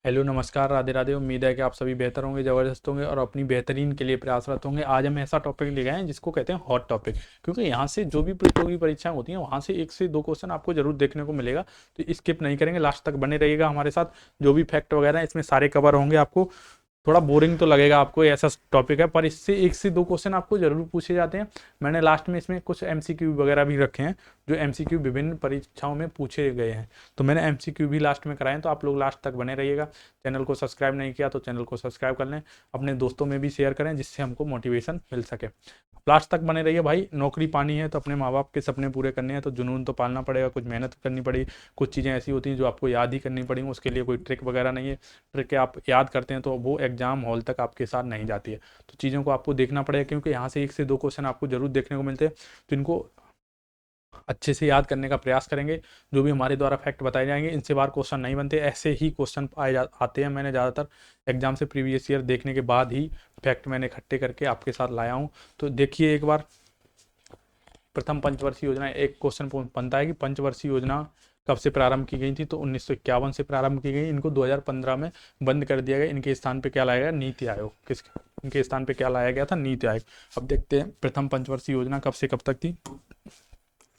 Hello नमस्कार राधे राधे। उम्मीद है कि आप सभी बेहतर होंगे, ज़बरदस्त होंगे और अपनी बेहतरीन के लिए प्रयासरत होंगे। आज हम ऐसा टॉपिक ले गए हैं जिसको कहते हैं हॉट टॉपिक, क्योंकि यहाँ से जो भी प्रतियोगी परीक्षाएं होती हैं वहाँ से 1 से 2 क्वेश्चन आपको जरूर देखने को मिलेगा। तो स्किप नहीं करेंगे, लास्ट तक बने रहिएगा हमारे साथ। जो भी फैक्ट वगैरह हैं इसमें सारे कवर होंगे। आपको थोड़ा बोरिंग तो लगेगा आपको, ऐसा टॉपिक है, पर इससे 1 से 2 क्वेश्चन आपको जरूर पूछे जाते हैं। मैंने लास्ट में इसमें कुछ एमसीक्यू वगैरह भी रखे हैं जो एमसीक्यू विभिन्न परीक्षाओं में पूछे गए हैं। तो मैंने एमसीक्यू भी लास्ट में कराए हैं, तो आप लोग लास्ट तक बने रहिएगा। चैनल को सब्सक्राइब नहीं किया तो चैनल को सब्सक्राइब कर लें, अपने दोस्तों में भी शेयर करें जिससे हमको मोटिवेशन मिल सके। लास्ट तक बने रहिए भाई। नौकरी पानी है तो अपने माँ बाप के सपने पूरे करने हैं, तो जुनून तो पालना पड़ेगा, कुछ मेहनत करनी पड़ेगी। कुछ चीज़ें ऐसी होती हैं जो आपको याद ही करनी पड़ेंगी, उसके लिए कोई ट्रिक वगैरह नहीं है। ट्रिक आप याद करते हैं तो वो एग्जाम हॉल तक आपके साथ नहीं जाती है। तो चीज़ों को आपको देखना पड़ेगा, क्योंकि यहाँ से 1 से 2 क्वेश्चन आपको जरूर देखने को मिलते हैं। तो इनको अच्छे से याद करने का प्रयास करेंगे। जो भी हमारे द्वारा फैक्ट बताए जाएंगे इनसे बार क्वेश्चन नहीं बनते, ऐसे ही क्वेश्चन आते हैं। मैंने ज़्यादातर एग्जाम से प्रीवियस ईयर देखने के बाद ही फैक्ट मैंने इकट्ठे करके आपके साथ लाया हूँ। तो देखिए एक बार, प्रथम पंचवर्षीय योजना, एक क्वेश्चन बनता है कि पंचवर्षीय योजना कब से प्रारंभ की गई थी। तो 1951 से प्रारंभ की गई, इनको 2015 में बंद कर दिया गया। इनके स्थान पे क्या लाया गया? नीति आयोग। इनके स्थान पे क्या लाया गया था? नीति आयोग। अब देखते हैं प्रथम पंचवर्षीय योजना कब से कब तक थी।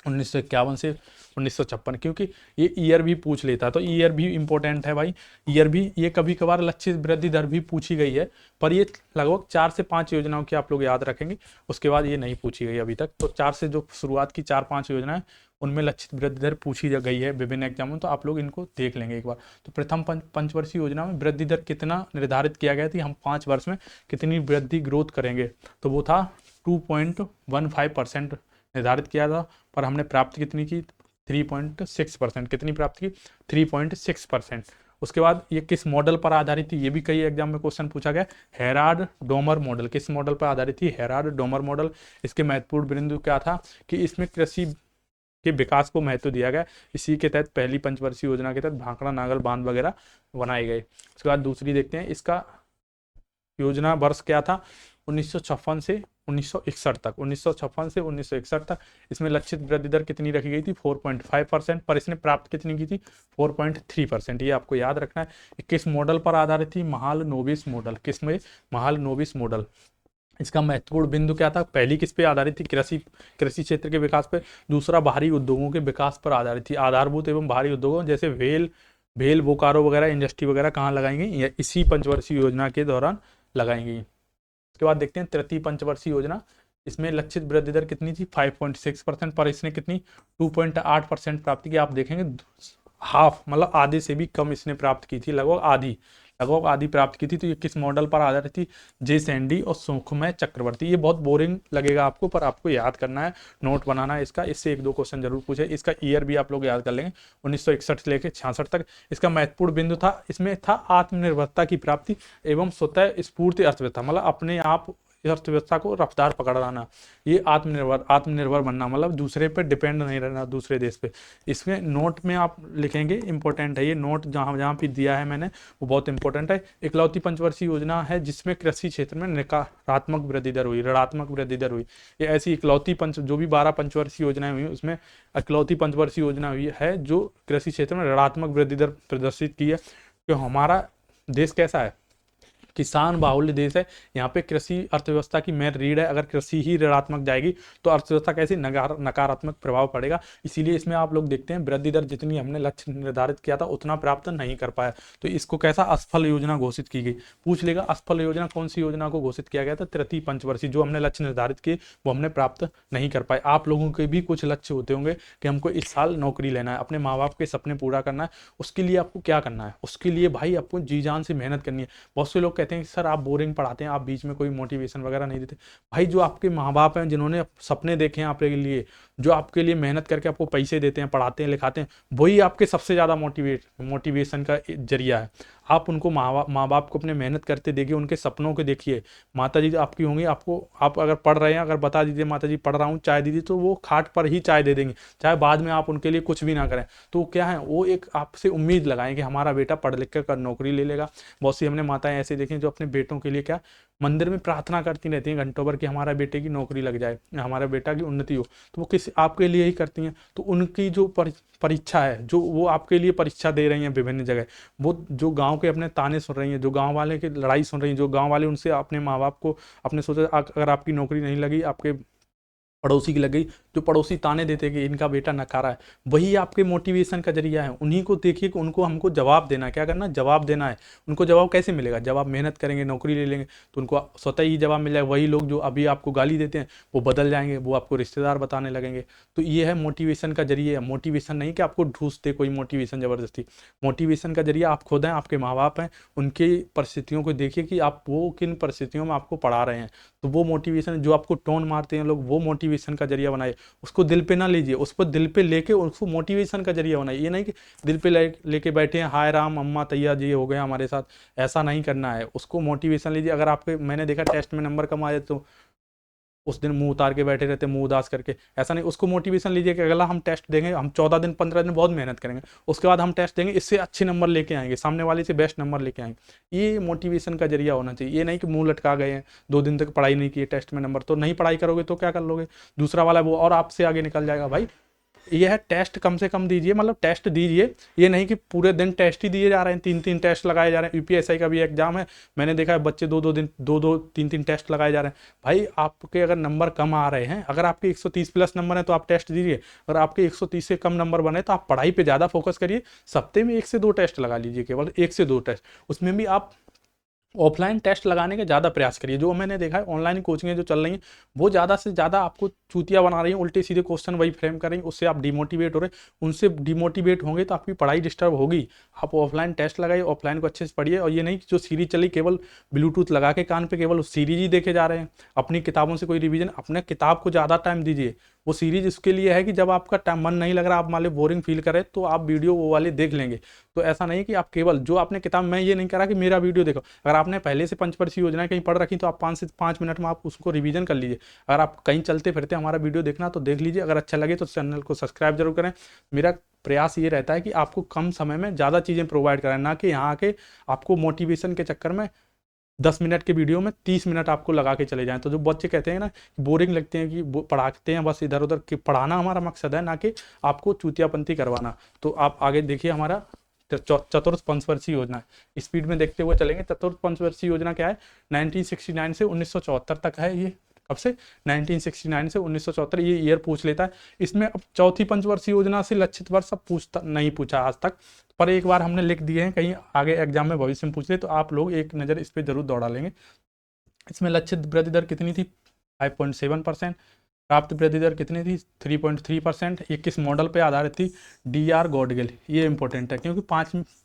1951 से 1956, क्योंकि ये ईयर भी पूछ लेता है तो ईयर भी इंपॉर्टेंट है भाई। ईयर भी, ये कभी कभार लक्षित वृद्धि दर भी पूछी गई है, पर ये लगभग 4 से 5 योजनाओं की आप लोग याद रखेंगे। उसके बाद ये नहीं पूछी गई अभी तक। तो 4 से जो शुरुआत की 4-5 योजनाएं, उनमें लक्षित वृद्धि दर पूछी गई है विभिन्न एग्जामों में, तो आप लोग इनको देख लेंगे एक बार। तो प्रथम पंचवर्षीय योजना में वृद्धि दर कितना निर्धारित किया गया था, हम 5 वर्ष में कितनी वृद्धि ग्रोथ करेंगे, तो वो था 2.15% निर्धारित किया था। पर हमने प्राप्त कितनी की? 3.6%। कितनी प्राप्त की? 3.6%। उसके बाद ये किस मॉडल पर आधारित थी, ये भी कई एग्जाम में क्वेश्चन पूछा गया। हेराल्ड डोमर मॉडल किस मॉडल पर आधारित थी? Herald Domar model. इसके महत्वपूर्ण बिंदु क्या था कि इसमें कृषि के विकास को महत्व दिया गया। इसी के तहत पहली पंचवर्षीय योजना के तहत भाखड़ा नागल बांध वगैरह बनाए गए। उसके बाद दूसरी देखते हैं, इसका योजना वर्ष क्या था? 1956 से 1961 तक। 1956 से 1961 तक। इसमें लक्षित वृद्धि दर कितनी रखी गई थी? 4.5%, पर इसने प्राप्त कितनी की थी? 4.3%। ये आपको याद रखना है। किस मॉडल पर आधारित थी? महालनोबिस मॉडल। किसमें? महालनोबिस मॉडल। इसका महत्वपूर्ण बिंदु क्या था? पहली किस पे आधारित थी? कृषि क्षेत्र के विकास पर। दूसरा बाहरी उद्योगों के विकास पर आधारित थी। आधारभूत एवं बाहरी उद्योगों जैसे भेल बोकारो वगैरह इंडस्ट्री वगैरह कहाँ लगाएंगे? इसी पंचवर्षीय योजना के दौरान लगाएंगी। उसके बाद देखते हैं तृतीय पंचवर्षीय योजना। इसमें लक्षित वृद्धि दर कितनी थी? 5.6%, पर इसने कितनी? 2.8% प्राप्त की। आप देखेंगे हाफ, मतलब आधे से भी कम इसने प्राप्त की थी, लगभग आधी प्राप्त की थी। तो ये किस मॉडल पर आधारित थी? जे सैंडी और सुखमय चक्रवर्ती। ये बहुत बोरिंग लगेगा आपको, पर आपको याद करना है, नोट बनाना है इसका। इससे 1-2 क्वेश्चन जरूर पूछे। इसका ईयर भी आप लोग याद कर लेंगे, 1961 से लेकर 66 तक। इसका महत्वपूर्ण बिंदु था, इसमें था आत्मनिर्भरता की प्राप्ति एवं स्वतः स्फूर्ति अर्थव्यवस्था, मतलब अपने आप अर्थव्यवस्था को रफ्तार पकड़ाना। ये आत्मनिर्भर बनना, मतलब दूसरे पे डिपेंड नहीं रहना, दूसरे देश पे। इसमें नोट में आप लिखेंगे, इंपॉर्टेंट है ये नोट, जहाँ जहाँ पे दिया है मैंने वो बहुत इंपॉर्टेंट है। इकलौती पंचवर्षीय योजना है जिसमें कृषि क्षेत्र में नकारात्मक वृद्धि दर हुई, ऋणात्मक वृद्धि दर हुई। ये ऐसी इकलौती जो भी 12 पंचवर्षीय योजनाएं हुई उसमें इकलौती पंचवर्षीय योजना हुई है जो कृषि क्षेत्र में ऋणात्मक वृद्धि दर प्रदर्शित की है। तो हमारा देश कैसा है? किसान बाहुल्य देश है। यहाँ पे कृषि अर्थव्यवस्था की मेन रीढ़ है। अगर कृषि ही ऋणात्मक जाएगी तो अर्थव्यवस्था कैसे नकारात्मक प्रभाव पड़ेगा। इसीलिए इसमें आप लोग देखते हैं वृद्धि दर जितनी हमने लक्ष्य निर्धारित किया था उतना प्राप्त नहीं कर पाया। तो इसको कैसा? असफल योजना घोषित की गई। पूछ लेगा असफल योजना कौन सी योजना को घोषित किया गया था? तृतीय पंचवर्षीय। जो हमने लक्ष्य निर्धारित किए वो हमने प्राप्त नहीं कर पाए। आप लोगों के भी कुछ लक्ष्य होते होंगे कि हमको इस साल नौकरी लेना है, अपने माँ बाप के सपने पूरा करना है। उसके लिए आपको क्या करना है? उसके लिए भाई आपको जी जान से मेहनत करनी है। बहुत से लोग कहते हैं कि सर आप बोरिंग पढ़ाते हैं, आप बीच में कोई मोटिवेशन वगैरह नहीं देते। भाई जो आपके माँ बाप हैं, जिन्होंने सपने देखे हैं आपके लिए, जो आपके लिए मेहनत करके आपको पैसे देते हैं, पढ़ाते हैं, लिखाते हैं, वही आपके सबसे ज़्यादा मोटिवेशन का जरिया है। आप उनको माँ बाप को अपने मेहनत करते देखिए, उनके सपनों को देखिए। माता जी आपकी होंगी, आपको, आप अगर पढ़ रहे हैं, अगर बता दीजिए माता जी पढ़ रहा हूँ चाय दीजिए, तो वो खाट पर ही चाय दे देंगे, चाहे बाद में आप उनके लिए कुछ भी ना करें। तो क्या है, वो एक आपसे उम्मीद लगाएं कि हमारा बेटा पढ़ लिख कर नौकरी ले लेगा। बहुत सी हमने माताएं ऐसे देखें जो अपने बेटों के लिए क्या, मंदिर में प्रार्थना करती रहती हैं घंटों भर कि हमारा बेटे की नौकरी लग जाए, हमारा बेटा की उन्नति हो। तो वो किस आपके लिए ही करती हैं। तो उनकी जो परीक्षा है, जो वो आपके लिए परीक्षा दे रही हैं विभिन्न जगह, वो जो गांव के अपने ताने सुन रही हैं, जो गांव वाले की लड़ाई सुन रही हैं, जो गांव वाले उनसे अपने माँ बाप को अपने सोचा अगर आपकी नौकरी नहीं लगी, आपके पड़ोसी की लग गई, जो पड़ोसी ताने देते कि इनका बेटा नकारा है, वही आपके मोटिवेशन का जरिया है। उन्हीं को देखिए कि उनको हमको जवाब देना है। क्या करना है? जवाब देना है। उनको जवाब कैसे मिलेगा? जब आप मेहनत करेंगे, नौकरी ले लेंगे, तो उनको स्वतः ही जवाब मिल जाएगा। वही लोग जो अभी आपको गाली देते हैं वो बदल जाएंगे, वो आपको रिश्तेदार बताने लगेंगे। तो ये है मोटिवेशन का जरिए। मोटिवेशन नहीं कि आपको ढूंस दे कोई मोटिवेशन ज़बरदस्ती। मोटिवेशन का जरिया आप खुद हैं, आपके माँ बाप हैं, उनकी परिस्थितियों को देखिए कि आप वो किन परिस्थितियों में आपको पढ़ा रहे हैं। तो वो मोटिवेशन, जो आपको टोन मारते हैं लोग, वो मोटिवेशन का जरिया बनाइए। उसको दिल पे ना लीजिए, उसको दिल पे लेके उसको मोटिवेशन का जरिया बनाइए। ये नहीं कि दिल पे लेके बैठे हैं, हाय राम अम्मा तैया जी हो गया हमारे साथ, ऐसा नहीं करना है। उसको मोटिवेशन लीजिए। अगर आपके, मैंने देखा टेस्ट में नंबर कम आ जाए तो उस दिन मुंह उतार के बैठे रहते, मुंह उदास करके, ऐसा नहीं। उसको मोटिवेशन लीजिए कि अगला हम टेस्ट देंगे, हम 14 दिन 15 दिन बहुत मेहनत करेंगे, उसके बाद हम टेस्ट देंगे, इससे अच्छे नंबर लेके आएंगे, सामने वाले से बेस्ट नंबर लेके आएंगे। ये मोटिवेशन का जरिया होना चाहिए। ये नहीं कि मुंह लटका गए हैं, 2 दिन तक पढ़ाई नहीं की, टेस्ट में नंबर, तो नहीं पढ़ाई करोगे तो क्या कर लोगे? दूसरा वाला वो और आपसे आगे निकल जाएगा। भाई ये है, टेस्ट कम से कम दीजिए, मतलब टेस्ट दीजिए। ये नहीं कि पूरे दिन टेस्ट ही दिए जा रहे हैं, 3-3 टेस्ट लगाए जा रहे हैं। यूपीएससी का भी एग्जाम है, मैंने देखा है बच्चे 2-2 दिन 2-2 3-3 टेस्ट लगाए जा रहे हैं। भाई आपके अगर नंबर कम आ रहे हैं, अगर आपके 130 प्लस नंबर है तो आप टेस्ट दीजिए। अगर आपके 130 से कम नंबर बने तो आप पढ़ाई पर ज़्यादा फोकस करिए। सप्ते में 1 से 2 टेस्ट लगा लीजिए, केवल 1 से 2 टेस्ट। उसमें भी आप ऑफलाइन टेस्ट लगाने का ज़्यादा प्रयास करिए। जो मैंने देखा है ऑनलाइन कोचिंगें जो चल रही हैं, वो ज़्यादा से ज़्यादा आपको चूतिया बना रही हैं, उल्टे सीधे क्वेश्चन वही फ्रेम कर रही हैं, उससे आप डिमोटिवेट हो रहे हैं। उनसे डिमोटिवेट होंगे तो आपकी पढ़ाई डिस्टर्ब होगी। आप ऑफलाइन टेस्ट लगाइए, ऑफलाइन को अच्छे से पढ़िए। और ये नहीं कि जो सीरीज चली, केवल ब्लूटूथ लगा के कान पे केवल उस सीरीज ही देखे जा रहे हैं, अपनी किताबों से कोई रिवीजन। अपने किताब को ज़्यादा टाइम दीजिए। वो सीरीज इसके लिए है कि जब आपका टाइम मन नहीं लग रहा, आप मान लो बोरिंग फील करें, तो आप वीडियो वो वाले देख लेंगे। तो ऐसा नहीं कि आप केवल जो आपने किताब, मैं ये नहीं कह रहा कि मेरा वीडियो देखो। अगर आपने पहले से पंचवर्षीय योजनाएं कहीं पढ़ रखी तो आप 5 से 5 मिनट में आप उसको रिवीजन कर लीजिए। अगर आप कहीं चलते फिरते हमारा वीडियो देखना तो देख लीजिए। अगर अच्छा लगे तो चैनल को सब्सक्राइब जरूर करें। मेरा प्रयास ये रहता है कि आपको कम समय में ज़्यादा चीज़ें प्रोवाइड कराएं, ना कि यहाँ आके आपको मोटिवेशन के चक्कर में 10 मिनट के वीडियो में 30 मिनट आपको लगा के चले जाएं। तो जो बच्चे कहते हैं ना बोरिंग लगते हैं, कि पढ़ाते हैं बस इधर उधर, कि पढ़ाना हमारा मकसद है, ना कि आपको चूतियापंथी करवाना। तो आप आगे देखिए, हमारा चतुर्थ पंचवर्षीय योजना है। स्पीड में देखते हुए चलेंगे। चतुर्थ पंचवर्षीय योजना क्या है? 1969 से 1974 तक है। ये कब से? 1969 से 1974, ये ईयर पूछ लेता है। इसमें अब चौथी पंचवर्षीय योजना से लक्षित वर्ष अब नहीं पूछा आज तक, पर एक बार हमने लिख दिए हैं, कहीं आगे एग्जाम में भविष्य में पूछ ले तो आप लोग एक नज़र इस पर जरूर दौड़ा लेंगे। इसमें लक्षित वृद्धि दर कितनी थी? 5.7%। प्राप्त वृद्धि दर कितनी थी? 3.3%। ये किस मॉडल पे आधारित थी? DR गॉडगिल। ये इंपॉर्टेंट है क्योंकि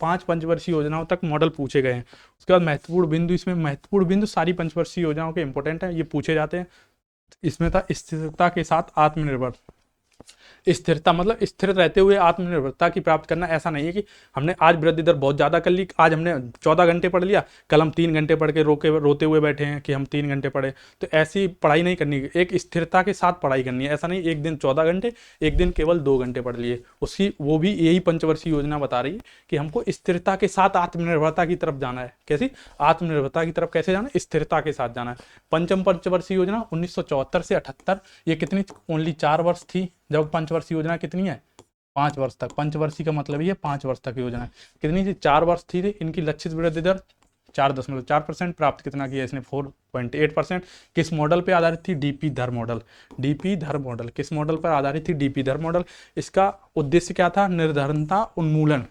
पांच पंचवर्षीय योजनाओं तक मॉडल पूछे गए हैं। उसके बाद महत्वपूर्ण बिंदु, इसमें महत्वपूर्ण बिंदु सारी पंचवर्षीय योजनाओं के इंपॉर्टेंट है, ये पूछे जाते हैं। इसमें था स्थिरता के साथ आत्मनिर्भर। स्थिरता मतलब स्थिर रहते हुए आत्मनिर्भरता की प्राप्त करना। ऐसा नहीं है कि हमने आज वृद्धि दर बहुत ज़्यादा कर ली, आज हमने 14 घंटे पढ़ लिया, कल हम 3 घंटे पढ़ के रोते हुए बैठे हैं कि हम 3 घंटे पढ़े। तो ऐसी पढ़ाई नहीं करनी है, एक स्थिरता के साथ पढ़ाई करनी है। ऐसा नहीं एक दिन 14 घंटे, एक दिन केवल 2 घंटे पढ़ लिए। उसकी वो भी यही पंचवर्षीय योजना बता रही है कि हमको स्थिरता के साथ आत्मनिर्भरता की तरफ जाना है। कैसी आत्मनिर्भरता की तरफ? कैसे जाना है? स्थिरता के साथ जाना है। पंचम पंचवर्षीय योजना 1974 से 78, ये कितनी? ओनली 4 वर्ष थी। जब पंचवर्षीय योजना कितनी है? 5 वर्ष तक। पंचवर्षीय का मतलब ये 5 वर्ष तक योजना है। कितनी थी? 4 वर्ष थी। इनकी लक्षित वृद्धि दर 4.4%। प्राप्त कितना किया इसने? 4.8%। किस मॉडल पे आधारित थी? डीपी धर मॉडल। डीपी धर मॉडल किस मॉडल पर आधारित थी? डीपी धर मॉडल। इसका उद्देश्य क्या था? निर्धनता उन्मूलन।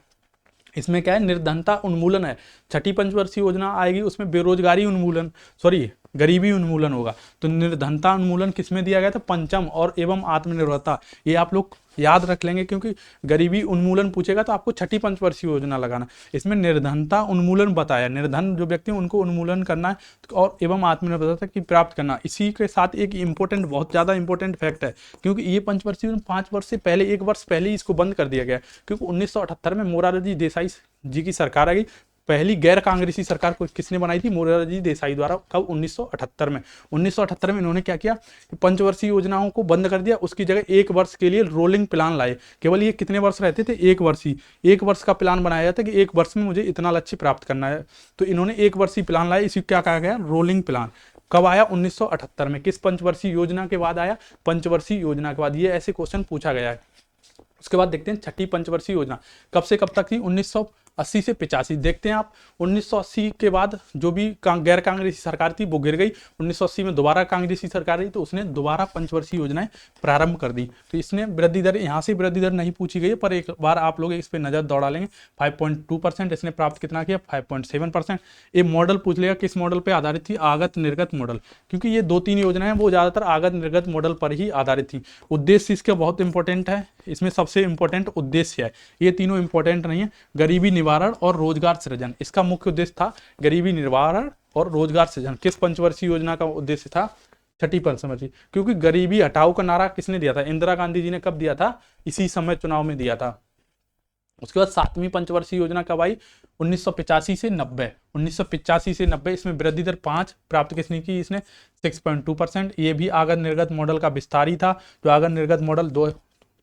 इसमें क्या है? निर्धनता उन्मूलन है। छठी पंचवर्षीय योजना आएगी, उसमें बेरोजगारी उन्मूलन, सॉरी गरीबी उन्मूलन होगा। तो निर्धनता उन्मूलन किसमें दिया गया था? पंचम और एवं आत्मनिर्भरता। ये आप लोग याद रख लेंगे क्योंकि गरीबी उन्मूलन पूछेगा तो आपको छठी पंचवर्षीय योजना लगाना। इसमें निर्धनता उन्मूलन बताया, निर्धन जो व्यक्ति उनको उन्मूलन करना है और एवं आत्मनिर्भरता की प्राप्त करना। इसी के साथ एक इंपॉर्टेंट, बहुत ज़्यादा इंपॉर्टेंट फैक्ट है, क्योंकि ये पंचवर्षीय 5 वर्ष से पहले, 1 वर्ष पहले ही इसको बंद कर दिया गया, क्योंकि 1978 में मोरारजी देसाई जी की सरकार आ गई। पहली गैर कांग्रेसी सरकार को किसने बनाई थी? मोरारजी देसाई द्वारा। कब? 1978 में। 1978 में इन्होंने क्या किया? पंचवर्षीय योजनाओं को बंद कर दिया, उसकी जगह 1 वर्ष के लिए रोलिंग प्लान लाए। केवल ये कितने वर्ष रहते थे? 1 वर्ष ही। 1 वर्ष का प्लान बनाया जाता है कि 1 वर्ष में मुझे इतना लक्ष्य प्राप्त करना है। तो इन्होंने 1 वर्षीय प्लान लाए, इसी क्या कहा गया? Rolling plan. कब आया? 1978 में। किस पंचवर्षीय योजना के बाद आया? पंचवर्षीय योजना के बाद। ये ऐसे क्वेश्चन पूछा गया है। उसके बाद देखते हैं छठी पंचवर्षीय योजना कब से कब तक थी? 1980 से 85। देखते हैं आप 1980 के बाद जो भी गैर कांग्रेसी सरकार थी वो गिर गई। 1980 में दोबारा कांग्रेसी सरकार रही तो उसने दोबारा पंचवर्षीय योजनाएं प्रारंभ कर दी। तो इसने वृद्धि दर, यहाँ से वृद्धि दर नहीं पूछी गई है, पर एक बार आप लोग इस पर नजर दौड़ा लेंगे। 5.2%। इसने प्राप्त कितना किया? 5.7%। ये मॉडल पूछ लेगा किस मॉडल पर आधारित थी? आगत निर्गत मॉडल, क्योंकि ये 2-3 योजनाएं वो ज्यादातर आगत निर्गत मॉडल पर ही आधारित थी। उद्देश्य इसका बहुत इंपॉर्टेंट है, इसमें सबसे इंपॉर्टेंट उद्देश्य है, ये तीनों इंपॉर्टेंट नहीं है। गरीबी निवारण और रोजगार सृजन, इसका मुख्य उद्देश्य था गरीबी निवारण और रोजगार सृजन। किस पंचवर्षीय योजना का उद्देश्य था? छठी पंचवर्षीय। क्योंकि गरीबी हटाओ का नारा किसने दिया था? इंदिरा गांधी जी ने कब दिया था? इसी समय चुनाव में दिया था। उसके बाद 7वीं पंचवर्षीय योजना कब आई? 1985 से 90। 1985 से 90 इसमें वृद्धि दर 5 प्राप्त किसने की? इसने 6.2%। ये भी आगत निर्गत मॉडल का विस्तार ही था। जो आगत निर्गत मॉडल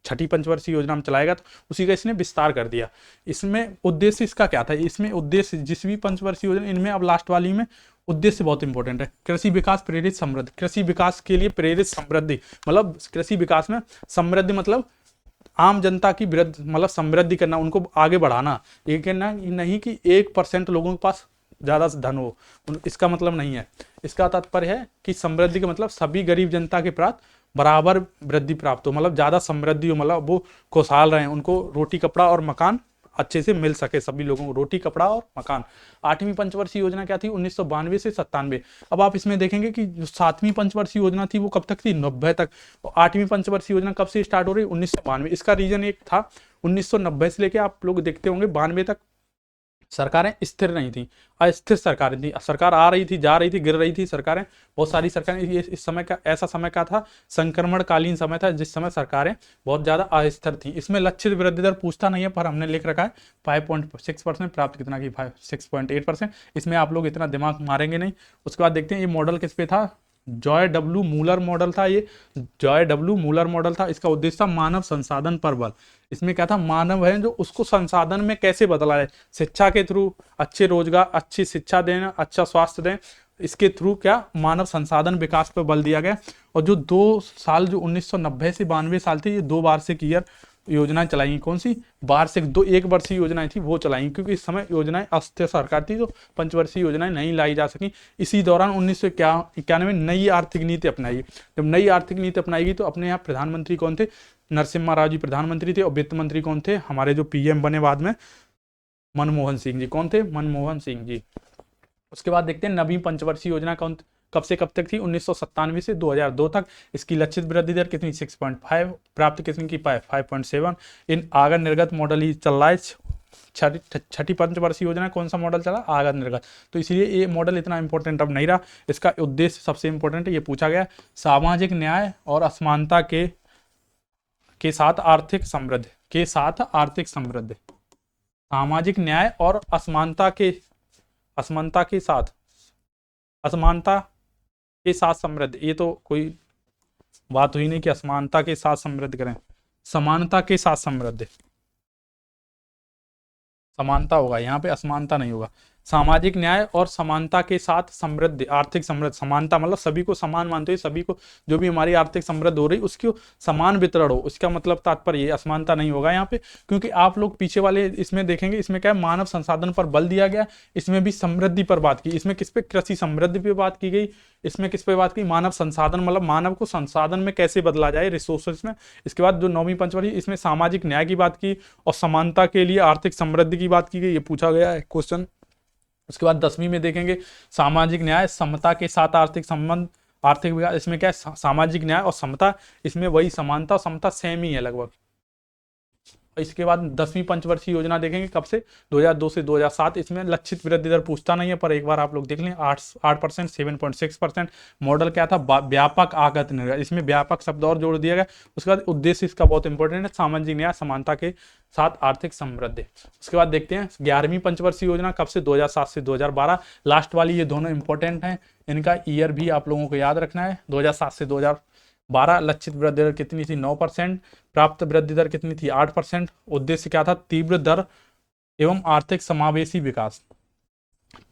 छठी पंचवर्षीय योजना में चलाएगा तो उसी का इसने विस्तार कर दिया। इसमें उद्देश्य इसका क्या था? इसमें उद्देश्य जिस भी पंचवर्षीय योजना, इनमें अब लास्ट वाली में उद्देश्य बहुत इंपॉर्टेंट है। कृषि विकास प्रेरित समृद्धि, कृषि विकास के लिए प्रेरित समृद्धि, मतलब कृषि विकास में समृद्धि मतलब आम जनता की वृद्धि, मतलब समृद्धि करना, उनको आगे बढ़ाना। ये कहना नहीं कि 1% लोगों के पास ज्यादा धन हो, इसका मतलब नहीं है। इसका तात्पर्य है कि समृद्धि का मतलब सभी गरीब जनता के प्राप्त बराबर वृद्धि प्राप्त हो, मतलब ज्यादा समृद्धि हो, मतलब वो खुशहाल रहे, उनको रोटी कपड़ा और मकान अच्छे से मिल सके, सभी लोगों को रोटी कपड़ा और मकान। 8वीं पंचवर्षीय योजना क्या थी? 1992 से 97। अब आप इसमें देखेंगे कि जो 7वीं पंचवर्षीय योजना थी वो कब तक थी? 90 तक। और 8वीं पंचवर्षीय योजना कब से स्टार्ट हो रही? 1992। इसका रीजन एक था, 1990 से लेके आप लोग देखते होंगे 92 तक सरकारें स्थिर नहीं थी, अस्थिर सरकारें थी। सरकार आ रही थी, जा रही थी, गिर रही थी सरकारें, बहुत सारी सरकारें। ये इस समय का ऐसा समय का था, संक्रमणकालीन समय था, जिस समय सरकारें बहुत ज्यादा अस्थिर थी। इसमें लक्षित वृद्धि दर पूछता नहीं है, पर हमने लिख रखा है 5.6%। प्राप्त कितना की? 6.8%। इसमें आप लोग इतना दिमाग मारेंगे नहीं। उसके बाद देखते हैं ये मॉडल किस पे था? जॉय डब्ल्यू मूलर मॉडल था। ये जॉय डब्ल्यू मूलर मॉडल था। इसका उद्देश्य था मानव संसाधन पर बल। इसमें क्या था? मानव है जो उसको संसाधन में कैसे बदला है, शिक्षा के थ्रू, अच्छे रोजगार, अच्छी शिक्षा देना, अच्छा स्वास्थ्य दें, इसके थ्रू क्या मानव संसाधन विकास पर बल दिया गया। और जो 2 साल, जो 1990 से 92 साल थे, ये 2 वार्षिक ईयर योजनाएं चलाई। कौन सी? वार्षिक 1 वर्षीय योजनाएं थी वो चलाई, क्योंकि इस समय योजनाएं अस्थिर सरकार थी तो पंचवर्षीय योजनाएं नहीं लाई जा सकी। इसी दौरान 1991 में नई आर्थिक नीति अपनाई। जब नई आर्थिक नीति अपनाई गई तो अपने यहाँ प्रधानमंत्री कौन थे? नरसिम्हा राव जी प्रधानमंत्री थे। और वित्त मंत्री कौन थे? हमारे जो पीएम बने बाद में, मनमोहन सिंह जी। कौन थे? मनमोहन सिंह जी। उसके बाद देखते हैं 9वीं पंचवर्षीय योजना कब से कब तक थी? 1997 से 2002 तक। इसकी लक्षित वृद्धि दर कितनी? 6.5। प्राप्त कितनी की? 5.7। इन आगत निर्गत मॉडल ही चल रहा है। छठी पंचवर्षीय योजना कौन सा मॉडल चला? आगत निर्गत। तो इसलिए ये मॉडल इतना इंपॉर्टेंट अब नहीं रहा। इसका उद्देश्य सबसे इंपॉर्टेंट है, ये पूछा गया, सामाजिक न्याय और असमानता के साथ आर्थिक समृद्धि, के साथ आर्थिक समृद्धि, सामाजिक न्याय और असमानता के साथ, असमानता के साथ समृद्धि। ये तो कोई बात हुई नहीं कि असमानता के साथ समृद्धि करें, समानता के साथ समृद्धि, समानता होगा यहाँ पे, असमानता नहीं होगा। सामाजिक न्याय और समानता के साथ समृद्धि, आर्थिक समृद्धि। समानता मतलब सभी को समान मानते हुए, सभी को जो भी हमारी आर्थिक समृद्धि हो रही उसकी समान वितरण हो, इसका मतलब तात्पर्य ये, असमानता नहीं होगा यहाँ पे। क्योंकि आप लोग पीछे वाले इसमें देखेंगे, इसमें क्या है? मानव संसाधन पर बल दिया गया। इसमें भी समृद्धि पर बात की। इसमें किस पे? कृषि समृद्धि पे बात की गई। इसमें किस पे बात की? मानव संसाधन, मतलब मानव को संसाधन में कैसे बदला जाए, रिसोर्सेस में। इसके बाद जो 9वीं पंचवर्षीय, इसमें सामाजिक न्याय की बात की और समानता के लिए आर्थिक समृद्धि की बात की गई। ये पूछा गया है क्वेश्चन। उसके बाद 10वीं में देखेंगे सामाजिक न्याय, समता के साथ आर्थिक संबंध, आर्थिक विकास। इसमें क्या है? सामाजिक न्याय और समता, इसमें वही समानता और समता सेम ही है लगभग। इसके बाद 10वीं पंचवर्षीय योजना देखेंगे कब से? 2002 से 2007। इसमें लक्षित वृद्धि दर पूछता नहीं है, पर एक बार आप लोग देख लें, 8%, 7.6%। मॉडल क्या था? व्यापक आगत निर्गत। इसमें व्यापक शब्द और जोड़ दिया गया। उसके बाद उद्देश्य इसका बहुत इंपॉर्टेंट है, सामाजिक न्याय, समानता के साथ आर्थिक समृद्धि। उसके बाद देखते हैं 11वीं पंचवर्षीय योजना कब से? 2007 से 2012। लास्ट वाली, ये दोनों इंपॉर्टेंट हैं, इनका ईयर भी आप लोगों को याद रखना है। 2007 से 2012। लक्षित वृद्धि दर कितनी थी? 9%। प्राप्त वृद्धि दर कितनी थी? 8%। उद्देश्य क्या था? तीव्र दर एवं आर्थिक समावेशी विकास।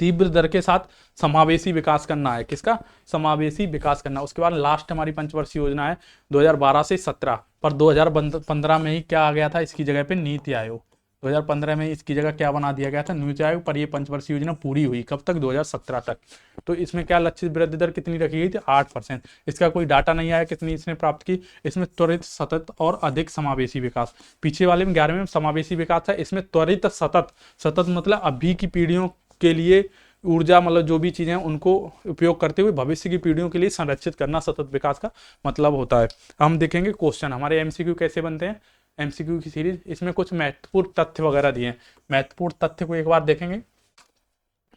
तीव्र दर के साथ समावेशी विकास करना है। किसका? समावेशी विकास करना। उसके बाद लास्ट हमारी पंचवर्षीय योजना है 2012 से 17, पर 2015 में ही क्या आ गया था इसकी जगह पे? नीति आयोग। 2015 में इसकी जगह क्या बना दिया गया था? नीति आयोग। पर ये पंचवर्षीय योजना पूरी हुई कब तक? 2017 तक। तो इसमें क्या लक्षित वृद्धि दर कितनी रखी गई थी? 8%। इसका कोई डाटा नहीं आया कितनी इसने प्राप्त की। इसमें त्वरित, सतत और अधिक समावेशी विकास। पीछे वाले में 11वें में समावेशी विकास है, इसमें त्वरित, सतत। सतत मतलब अभी की पीढ़ियों के लिए ऊर्जा, मतलब जो भी चीजें हैं उनको उपयोग करते हुए भविष्य की पीढ़ियों के लिए संरक्षित करना सतत विकास का मतलब होता है। हम देखेंगे क्वेश्चन हमारे एमसीक्यू कैसे बनते हैं, एमसीक्यू की सीरीज। इसमें कुछ महत्वपूर्ण तथ्य वगैरह दिए हैं। महत्वपूर्ण तथ्य को एक बार देखेंगे।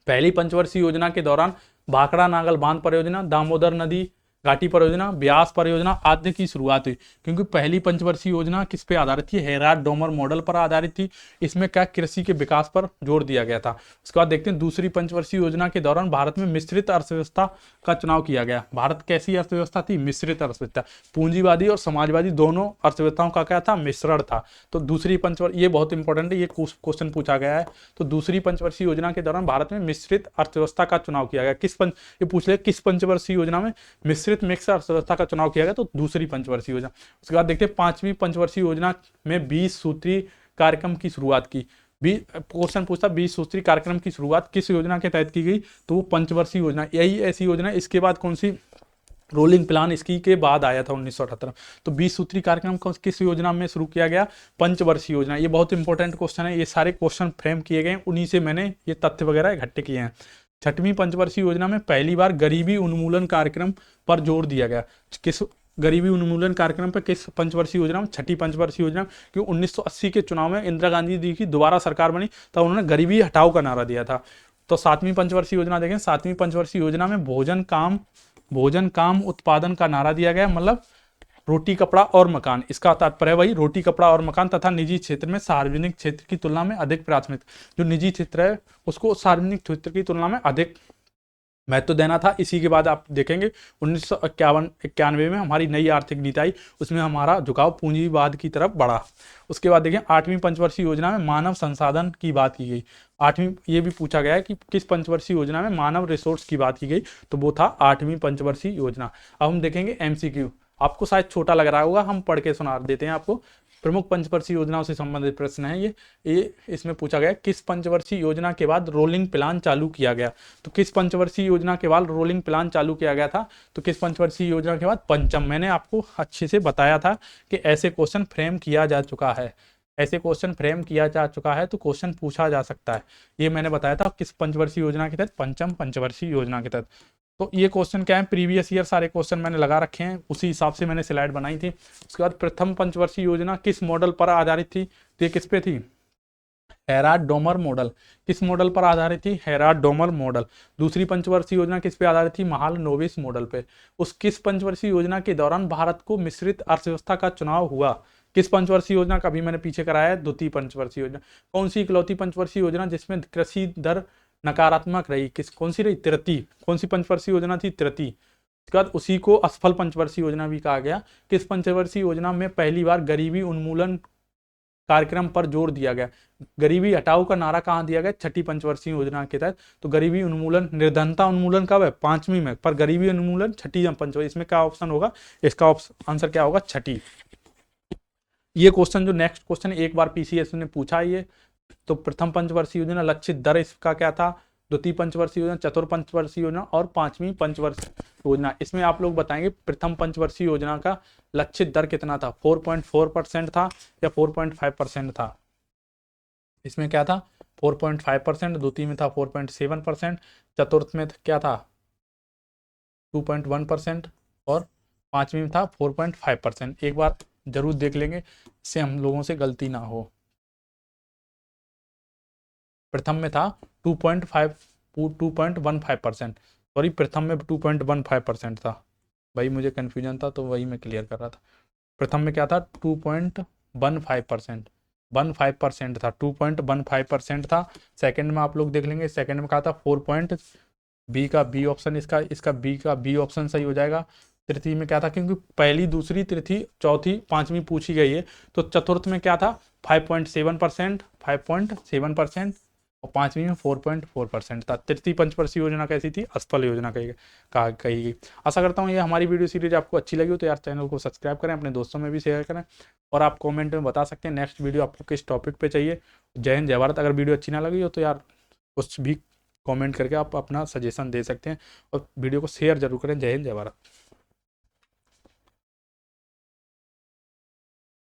पहली पंचवर्षीय योजना के दौरान भाखड़ा नागल बांध परियोजना, दामोदर नदी घाटी परियोजना, ब्यास परियोजना आदि की शुरुआत हुई। क्योंकि पहली पंचवर्षीय योजना किस पे आधारित थी? हेराल्ड डोमर मॉडल पर आधारित थी। इसमें क्या? कृषि के विकास पर जोर दिया गया था। उसके बाद देखते हैं दूसरी पंचवर्षीय योजना के दौरान भारत में मिश्रित अर्थव्यवस्था का चुनाव किया गया। भारत कैसी अर्थव्यवस्था थी? मिश्रित अर्थव्यवस्था। पूंजीवादी और समाजवादी दोनों अर्थव्यवस्थाओं का क्या था? मिश्रण था। तो दूसरी पंचवर्षीय, ये बहुत इंपॉर्टेंट है, ये क्वेश्चन पूछा गया है। तो दूसरी पंचवर्षीय योजना के दौरान भारत में मिश्रित अर्थव्यवस्था का चुनाव किया गया। ये पूछ ले किस पंचवर्षीय योजना में मिश्रित मिक्स अर्थव्यवस्था का चुनाव किया गया? तो दूसरी पंचवर्षीय योजना। उसके बाद देखते हैं पांचवी पंचवर्षीय योजना में 20 सूत्री कार्यक्रम की शुरुआत की। क्वेश्चन पूछता 20 सूत्री कार्यक्रम की शुरुआत किस योजना के तहत की गई? तो वो पंचवर्षीय योजना। यही ऐसी योजना। इसके बाद कौन सी? रोलिंग प्लान इसकी के बाद आया था 1978। तो 20 सूत्री कार्यक्रम किस योजना में शुरू किया गया? पंचवर्षीय योजना। ये बहुत इंपॉर्टेंट क्वेश्चन है, ये सारे क्वेश्चन फ्रेम किए गए, उन्हीं से मैंने ये तथ्य वगैरह इकट्ठे किए हैं। छठवीं पंचवर्षीय योजना में पहली बार गरीबी उन्मूलन कार्यक्रम पर जोर दिया गया। किस गरीबी उन्मूलन कार्यक्रम पर? किस पंचवर्षीय योजना में? छठी पंचवर्षीय योजना। क्योंकि 1980 के चुनाव में इंदिरा गांधी जी की दोबारा सरकार बनी, तब उन्होंने गरीबी हटाओ का नारा दिया था। तो सातवीं पंचवर्षीय योजना देखें। सातवीं पंचवर्षीय योजना में भोजन काम उत्पादन का नारा दिया गया। मतलब रोटी कपड़ा और मकान, इसका तात्पर्य वही रोटी कपड़ा और मकान तथा निजी क्षेत्र में सार्वजनिक क्षेत्र की तुलना में अधिक प्राथमिकता। जो निजी क्षेत्र है उसको सार्वजनिक क्षेत्र की तुलना में अधिक महत्व देना था। इसी के बाद आप देखेंगे 1991 में हमारी नई आर्थिक नीति आई, उसमें हमारा झुकाव पूंजीवाद की तरफ बढ़ा। उसके बाद देखें आठवीं पंचवर्षीय योजना में मानव संसाधन की बात की गई। आठवीं, ये भी पूछा गया है कि किस पंचवर्षीय योजना में मानव रिसोर्स की बात की गई? तो वो था आठवीं पंचवर्षीय योजना। अब हम देखेंगे एमसीक्यू। आपको शायद छोटा लग रहा होगा, हम पढ़ के सुना देते हैं आपको। प्रमुख पंचवर्षीय योजनाओं से संबंधित प्रश्न है ये इसमें पूछा गया किस पंचवर्षीय योजना के बाद रोलिंग प्लान चालू किया गया? तो किस पंचवर्षीय योजना के बाद रोलिंग प्लान चालू किया गया था? तो किस पंचवर्षीय योजना के बाद? पंचम। मैंने आपको अच्छे से बताया था कि ऐसे क्वेश्चन फ्रेम किया जा चुका है, ऐसे क्वेश्चन फ्रेम किया जा चुका है तो क्वेश्चन पूछा जा सकता है। ये मैंने बताया था किस पंचवर्षीय योजना के तहत? पंचम पंचवर्षीय योजना के तहत। तो ये क्वेश्चन क्या है? प्रीवियस ईयर सारे क्वेश्चन मैंने लगा रखे हैं, उसी हिसाब से मैंने स्लाइड बनाई थी। उसके बाद प्रथम पंचवर्षीय योजना किस मॉडल पर आधारित थी? तो ये किस पे थी? Herald Domar model. किस मॉडल पर आधारित थी? Herald Domar model. दूसरी पंचवर्षीय योजना किस पे आधारित थी? महालनोबिस मॉडल पे। उस किस पंचवर्षीय योजना के दौरान भारत को मिश्रित अर्थव्यवस्था का चुनाव हुआ? किस पंचवर्षीय योजना का भी मैंने पीछे कराया है? द्वितीय पंचवर्षीय योजना। कौन सी इकलौती पंचवर्षीय योजना जिसमें कृषि दर नकारात्मक रही? कौन सी रही? तृतीय। कौन सी पंचवर्षीय योजना थी? तृतीय। उसके बाद उसी को असफल पंचवर्षीय योजना भी कहा गया। किस पंचवर्षीय योजना में पहली बार गरीबी उन्मूलन कार्यक्रम पर जोर दिया गया? गरीबी हटाओ का नारा कहाँ दिया गया? छठी पंचवर्षीय योजना के तहत। तो गरीबी उन्मूलन, निर्धनता उन्मूलन कब है? पांचवी में, पर गरीबी उन्मूलन छठी पंचवर्षीय। इसमें क्या ऑप्शन होगा? इसका आंसर क्या होगा? छठी। ये क्वेश्चन जो नेक्स्ट क्वेश्चन एक बार पीसीएस ने पूछा ये। तो प्रथम पंचवर्षीय योजना लक्षित दर इसका क्या था? द्वितीय पंचवर्षीय योजना, चतुर्थ पंचवर्षीय योजना और पांचवी पंचवर्षीय योजना। इसमें आप लोग बताएंगे प्रथम पंचवर्षीय योजना का लक्षित दर कितना था? 4.4% था या 4.5% था? इसमें क्या था? 4.5%। द्वितीय में था 4.7%। चतुर्थ में क्या था? 2.1% और पांचवी में था 4.5%। एक बार जरूर देख लेंगे, इससे हम लोगों से गलती ना हो। प्रथम में था 2.15%। सॉरी, प्रथम में 2.15% था भाई, मुझे कन्फ्यूजन था तो वही मैं क्लियर कर रहा था। प्रथम में क्या था? 2.15%। 15% था, 2.15% था। सेकंड में आप लोग देख लेंगे, सेकंड में कहा था 4. बी का बी ऑप्शन, इसका बी का बी ऑप्शन सही हो जाएगा। तृतीय में क्या था? क्योंकि पहली, दूसरी, तृतीय, चौथी, पांचवी पूछी गई है। तो चतुर्थ में क्या था? 5.7%। 5.7%। और 5वीं में 4.4% था। तृतीय पंचवर्षीय योजना कैसी थी? असफल योजना कही गई। आशा करता हूँ ये हमारी वीडियो सीरीज आपको अच्छी लगी हो तो यार चैनल को सब्सक्राइब करें, अपने दोस्तों में भी शेयर करें, और आप कमेंट में बता सकते हैं नेक्स्ट वीडियो आपको किस टॉपिक पे चाहिए। जय हिंद, जय भारत। अगर वीडियो अच्छी ना लगी हो तो यार कुछ भी कमेंट करके आप अपना सजेशन दे सकते हैं, और वीडियो को शेयर जरूर करें। जय हिंद, जय भारत।